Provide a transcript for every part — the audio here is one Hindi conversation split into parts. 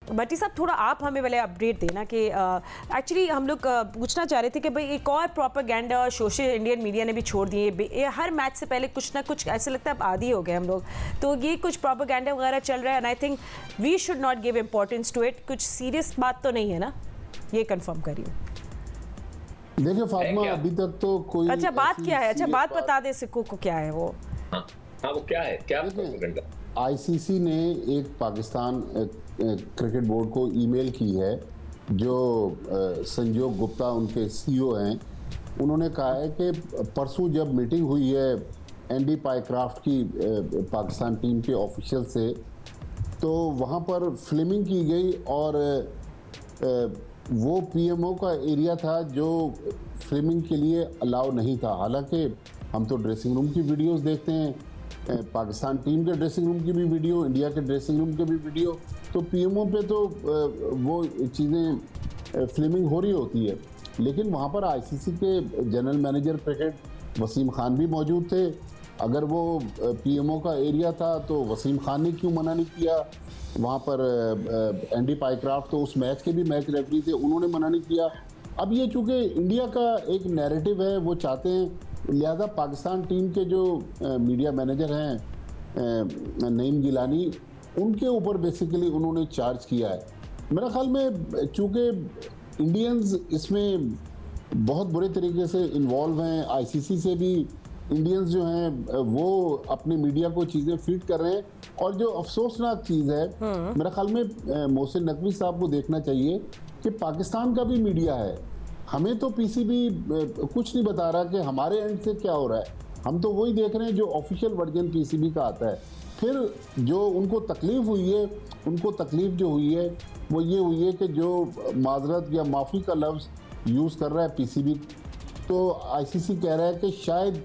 भट्टी साहब थोड़ा आप हमें पहले अपडेट देना कि एक्चुअली हम लोग पूछना चाह रहे थे कि भाई एक और प्रोपेगेंडा सोशल इंडियन मीडिया ने भी छोड़ दिए। हर मैच से पहले कुछ ना कुछ ऐसे लगता है अब आदी हो गए हम लोग, तो ये कुछ प्रोपेगेंडा वगैरह चल रहा है and I think we should not give importance to it. कुछ सीरियस बात तो नहीं है ना, ये कंफर्म करिए। देखिए फातिमा, अभी तक तो कोई अच्छा बात क्या है, अच्छा बात बता दे सिक्को को क्या है वो। हाँ वो क्या है, क्या प्रोपेगेंडा? आईसीसी ने एक पाकिस्तान क्रिकेट बोर्ड को ईमेल की है, जो संजोग गुप्ता उनके सीईओ हैं। उन्होंने कहा है कि परसों जब मीटिंग हुई है एंडी पाइक्राफ्ट की पाकिस्तान टीम के ऑफिशियल से, तो वहाँ पर फिल्मिंग की गई और वो पीएमओ का एरिया था जो फिल्मिंग के लिए अलाउ नहीं था। हालांकि हम तो ड्रेसिंग रूम की वीडियोस देखते हैं, पाकिस्तान टीम के ड्रेसिंग रूम की भी वीडियो, इंडिया के ड्रेसिंग रूम के भी वीडियो, तो पीएमओ पे तो वो चीज़ें फिल्मिंग हो रही होती है। लेकिन वहाँ पर आईसीसी के general manager cricket Wasim Khan भी मौजूद थे। अगर वो पीएमओ का एरिया था तो वसीम खान ने क्यों मना नहीं किया? वहाँ पर एंडी पाइक्राफ्ट तो उस मैच के भी मैच रेफरी थे, उन्होंने मना नहीं किया। अब ये चूँकि इंडिया का एक नैरेटिव है, वो चाहते हैं, लिहाजा पाकिस्तान टीम के जो मीडिया मैनेजर हैं नईम गिलानी, उनके ऊपर बेसिकली उन्होंने चार्ज किया है। मेरे ख्याल में चूँकि इंडियंस इसमें बहुत बुरे तरीके से इन्वॉल्व हैं, आईसीसी से भी इंडियंस जो हैं वो अपने मीडिया को चीज़ें फीड कर रहे हैं। और जो अफसोसनाक चीज़ है, मेरे ख्याल में मोहसिन नकवी साहब को देखना चाहिए कि पाकिस्तान का भी मीडिया है। हमें तो पीसीबी कुछ नहीं बता रहा कि हमारे एंड से क्या हो रहा है। हम तो वही देख रहे हैं जो ऑफिशियल वर्जन पीसीबी का आता है। फिर जो उनको तकलीफ़ हुई है, उनको तकलीफ़ जो हुई है वो ये हुई है कि जो माजरत या माफ़ी का लफ्ज़ यूज़ कर रहा है पीसीबी, तो आईसीसी कह रहा है कि शायद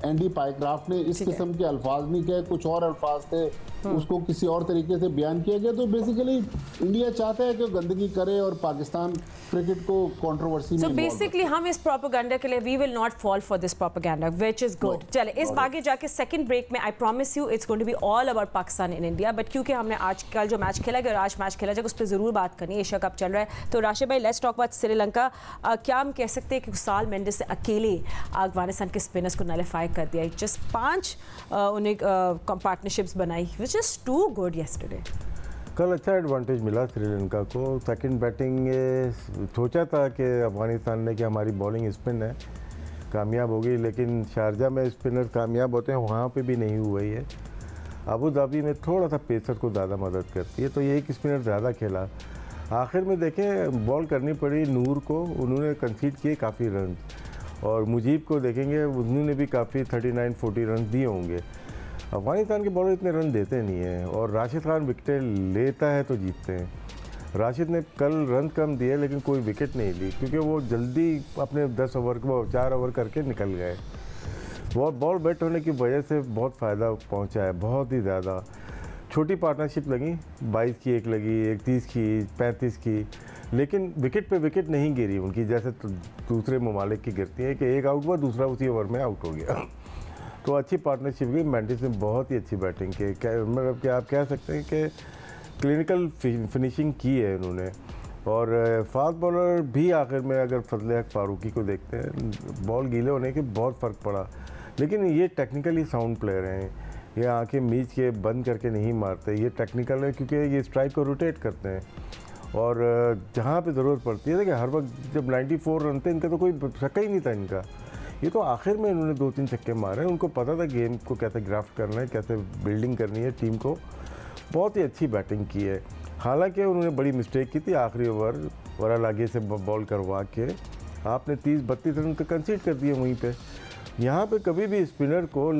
एंडी पाइक्राफ्ट ने इस किस्म के अल्फाज नहीं कहे, कुछ और अल्फाज थे, उसको किसी और तरीके से बयान किया गया। तो बेसिकली इंडिया चाहता है कि गंदगी करे और पाकिस्तान क्रिकेट को कंट्रोवर्सी में। So basically हम इस प्रोपेगेंडा के लिए we will not fall for this propaganda which is good. चले इस आगे जाके सेकंड ब्रेक में I promise you it's going to be all about Pakistan in India, but क्योंकि हमने आज कल जो मैच खेला गया और आज मैच खेला जाएगा उस पर जरूर बात करनी है। एशिया कप चल रहा है, तो राशिद भाई लेट्स टॉक अबाउट श्रीलंका। क्या हम कह सकते हैं कि साल मेंडिस से अकेले अफगानिस्तान के स्पिनर्स को नलीफाई कर दिया? जस्ट 5 उन्हें पार्टनरशिप्स बनाई which is too good yesterday. कल अच्छा एडवांटेज मिला श्रीलंका को। सेकंड बैटिंग सोचा था कि अफगानिस्तान ने कि हमारी बॉलिंग स्पिन है कामयाब होगी, लेकिन शारजा में स्पिनर कामयाब होते हैं, वहाँ पे भी नहीं हुआ ही है। अबू धाबी में थोड़ा सा पेसर को ज़्यादा मदद करती है, तो ये एक स्पिनर ज़्यादा खेला। आखिर में देखें बॉल करनी पड़ी नूर को, उन्होंने कंसीड किए काफ़ी रन, और मुजीब को देखेंगे उन्होंने भी काफ़ी 39-40 रन दिए होंगे। अफगानिस्तान के बॉलर इतने रन देते नहीं हैं, और राशिद खान विकेट लेता है तो जीतते हैं। राशिद ने कल रन कम दिए लेकिन कोई विकेट नहीं ली, क्योंकि वो जल्दी अपने 10 ओवर को 4 ओवर करके निकल गए। बॉल बैट होने की वजह से बहुत फ़ायदा पहुंचा है, बहुत ही ज़्यादा। छोटी पार्टनरशिप लगी, 22 की एक लगी, एक 30 की, 35 की, लेकिन विकेट पे विकेट नहीं गिरी उनकी, जैसे दूसरे ममालिक की गिरती है कि एक आउट हुआ दूसरा उसी ओवर में आउट हो गया। तो अच्छी पार्टनरशिप की, मेंडिस ने बहुत ही अच्छी बैटिंग की, मतलब कि आप कह सकते हैं कि क्लिनिकल फिनिशिंग की है उन्होंने। और फास्ट बॉलर भी आखिर में अगर फजल हक फारूकी को देखते हैं, बॉल गीले होने के बहुत फ़र्क पड़ा, लेकिन ये टेक्निकली साउंड प्लेयर हैं, ये आंखें मीच के बंद करके नहीं मारते, ये टेक्निकल है क्योंकि ये स्ट्राइक को रोटेट करते हैं। और जहाँ पे ज़रूरत पड़ती है कि हर वक्त जब 94 रन थे इनका तो कोई शक ही नहीं था इनका, ये तो आखिर में इन्होंने 2-3 छक्के मारे। उनको पता था गेम को कैसे ग्राफ्ट करना है, कैसे बिल्डिंग करनी है टीम को। बहुत ही अच्छी बैटिंग की है। हालांकि उन्होंने बड़ी मिस्टेक की थी आखिरी ओवर वरल आगे से बॉल करवा के, आपने 30-32 रन तो कंसीड कर दिए वहीं पे। यहाँ पे कभी भी स्पिनर को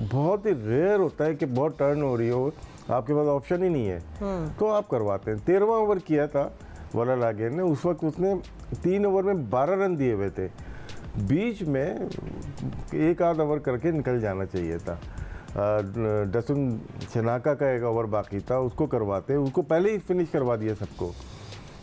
बहुत ही रेयर होता है कि बहुत टर्न हो रही हो, आपके पास ऑप्शन ही नहीं है तो आप करवाते हैं। 13वां ओवर किया था वरल आगे ने, उस वक्त उसने 3 ओवर में 12 रन दिए हुए थे, बीच में एक आध ओवर करके निकल जाना चाहिए था। डसन शनाका का एक ओवर बाकी था, उसको करवाते, उसको पहले ही फिनिश करवा दिया सबको।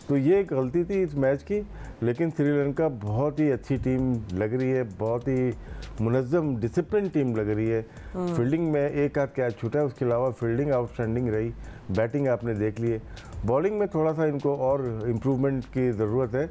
तो ये एक गलती थी इस मैच की, लेकिन श्रीलंका बहुत ही अच्छी टीम लग रही है, बहुत ही मुनज़्ज़म डिसिप्लिन टीम लग रही है। फील्डिंग में एक आध कैच छूटा है, उसके अलावा फील्डिंग आउटस्टैंडिंग रही, बैटिंग आपने देख ली है। बॉलिंग में थोड़ा सा इनको और इम्प्रूवमेंट की ज़रूरत है,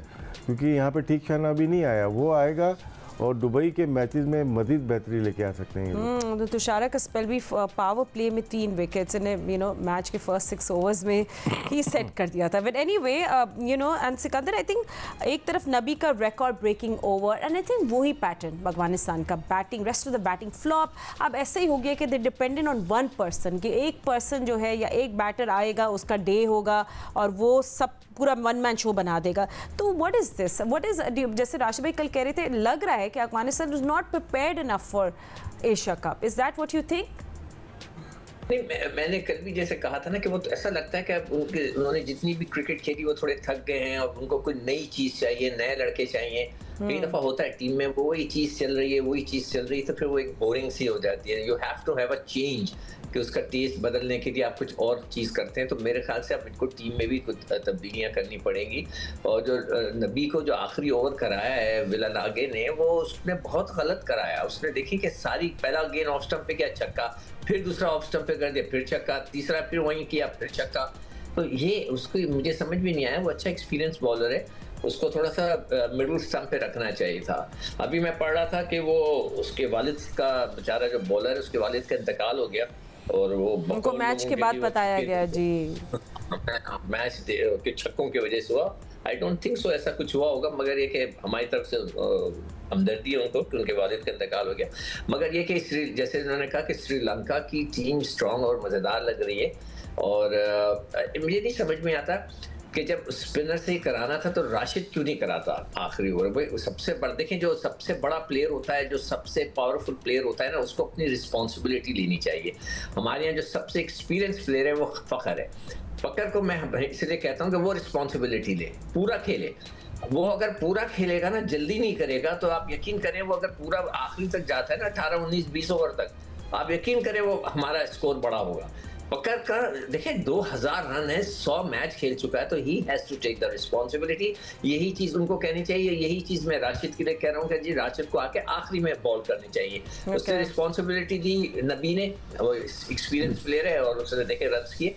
क्योंकि यहाँ पे ठीक शाना अभी नहीं आया, वो आएगा और दुबई के मैचेस में मजीद बेहतरी लेके आ सकते हैं। तो तुषारा का स्पेल भी पावर प्ले में 3 विकेट्स ने मैच के फर्स्ट 6 ओवर्स में ही सेट कर दिया था। But anyway and Sikandar, I think एक तरफ नबी का record breaking over, and I think वही पैटर्न अफगानिस्तान का batting, rest of the batting flop. अब ऐसे ही हो गया कि they dependent on one person, कि एक पर्सन जो है या एक बैटर आएगा, उसका डे होगा और वो सब पूरा वन मैन शो बना देगा। तो what is this, what is, जैसे राशिद भाई कल कह रहे थे, लग रहा है कि Afghanistan is not prepared enough for Asia cup. Is that what you think? नहीं, मैंने कल भी जैसे कहा था ना कि वो तो ऐसा लगता है कि अब उन्होंने जितनी भी क्रिकेट खेली वो थोड़े थक गए हैं और उनको कोई नई चीज चाहिए, नए लड़के चाहिए। कई दफा होता है टीम में वो वही चीज चल रही है, वही चीज चल रही है, तो फिर वो एक बोरिंग सी हो जाती है। You have to have a change, कि उसका टेस्ट बदलने के लिए आप कुछ और चीज़ करते हैं। तो मेरे ख्याल से अब इनको टीम में भी कुछ तब्दीलियां करनी पड़ेंगी। और जो नबी को जो आखिरी ओवर कराया है विलानागे ने, वो उसने बहुत गलत कराया। उसने देखी कि सारी पहला गेंद ऑफ स्टंप पे किया, छक्का, फिर दूसरा ऑफ स्टंप पे कर दिया, फिर छक्का, तीसरा फिर वहीं किया, फिर छक्का। तो ये उसको मुझे समझ भी नहीं आया। वो अच्छा एक्सपीरियंस बॉलर है, उसको थोड़ा सा मिडिल स्टंप पे रखना चाहिए था। अभी मैं पढ़ रहा था कि वो उसके वालिद का बेचारा जो बॉलर है, उसके वालिद का इंतकाल हो गया और वो उनको मैच के बाद बताया गया जी मैच के छक्कों की वजह से हुआ। आई डोंट थिंक सो ऐसा कुछ हुआ होगा, मगर ये कि हमारी तरफ से हमदर्दी है उनको कि उनके वालिद का इंतकाल हो गया। मगर ये कि जैसे उन्होंने कहा कि श्रीलंका की टीम स्ट्रांग और मज़ेदार लग रही है। और मुझे नहीं समझ में आता कि जब स्पिनर से ही कराना था तो राशिद क्यों नहीं कराता आखिरी ओवर। भाई सबसे बड़ा देखें, जो सबसे बड़ा प्लेयर होता है, जो सबसे पावरफुल प्लेयर होता है ना, उसको अपनी रिस्पॉन्सिबिलिटी लेनी चाहिए। हमारे यहाँ जो सबसे एक्सपीरियंस प्लेयर है वो फ़खर है। फ़खर को मैं इसलिए कहता हूँ कि वो रिस्पॉन्सिबिलिटी ले, पूरा खेले। वो अगर पूरा खेलेगा ना, जल्दी नहीं करेगा, तो आप यकीन करें वो अगर पूरा आखिरी तक जाता है ना, 18, 19, 20 ओवर तक, आप यकीन करें वो हमारा स्कोर बड़ा होगा। पकड़ कर देखिए 2000 रन है, 100 मैच खेल चुका है, तो he has to take the responsibility. यही चीज उनको कहनी चाहिए, यही चीज मैं राशिद के लिए कह रहा हूँ कि जी राशिद को आके आखिरी में बॉल करनी चाहिए। उसने रिस्पॉन्सिबिलिटी दी नबी ने, वो एक्सपीरियंस प्लेयर है और उसने देखे रन किए।